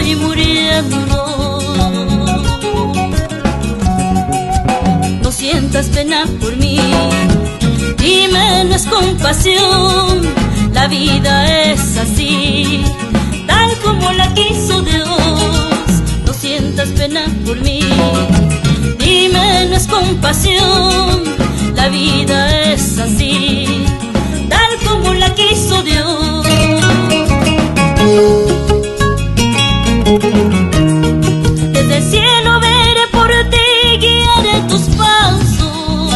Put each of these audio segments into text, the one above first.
estoy muriendo. No sientas pena por mí, dime, no es compasión. La vida es así, tal como la quiso Dios. No sientas pena por mí, dime, no es compasión. La vida es así, tal como la quiso Dios. Desde el cielo veré por ti, guiaré tus pasos.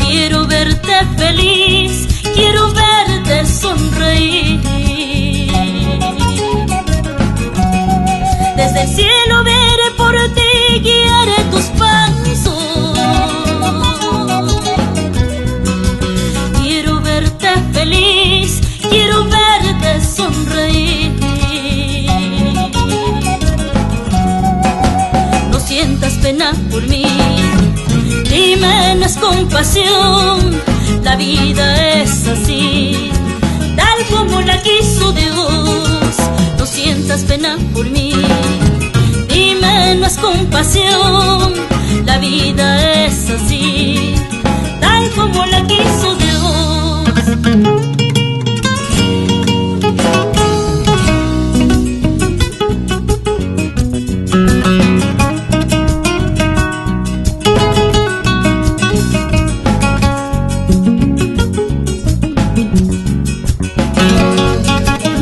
Quiero verte feliz, quiero verte sonreír. Desde el cielo veré por ti, guiaré tus pasos. Quiero verte feliz, quiero verte sonreír. No sientas pena por mí, dime, no es compasión. La vida es así, tal como la quiso Dios. No sientas pena por mí, dime, no es compasión. La vida es así, tal como la quiso Dios.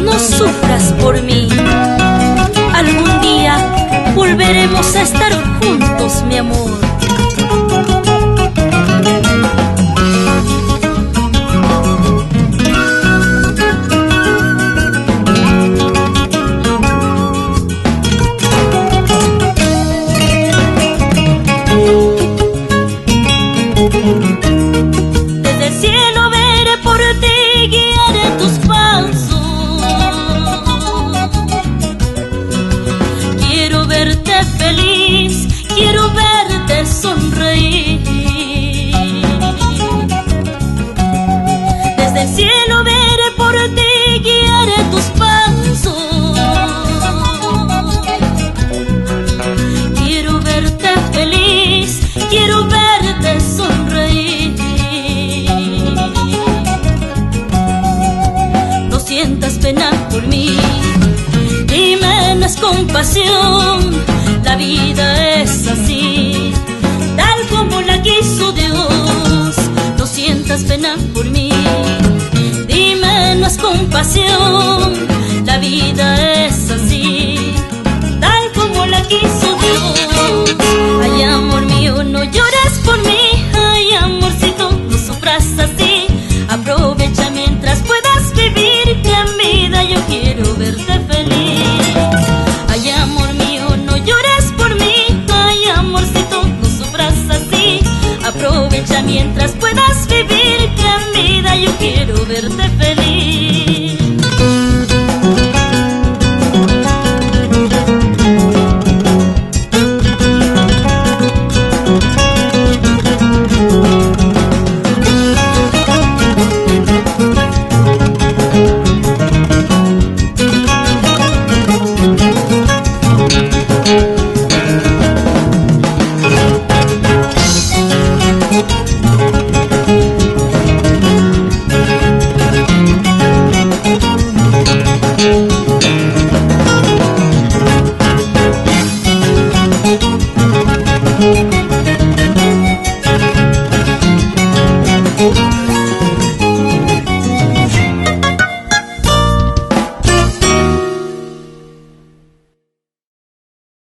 No sufras por mí, algún día volveremos a estar juntos, mi amor. Desde el cielo veré por ti, guiaré tus pasos. Quiero verte feliz, quiero verte sonreír. Desde el cielo veré por ti, guiaré tus pasos. Quiero verte feliz, quiero verte sonreír. No sientas pena por mí, dime, no es compasión. La vida es así, tal como la quiso Dios. No sientas pena por mí, dime, no es compasión. La vida es así, tal como la quiso Dios. Ay, amor mío, no llores por mí. Ay, amorcito, no sufras así.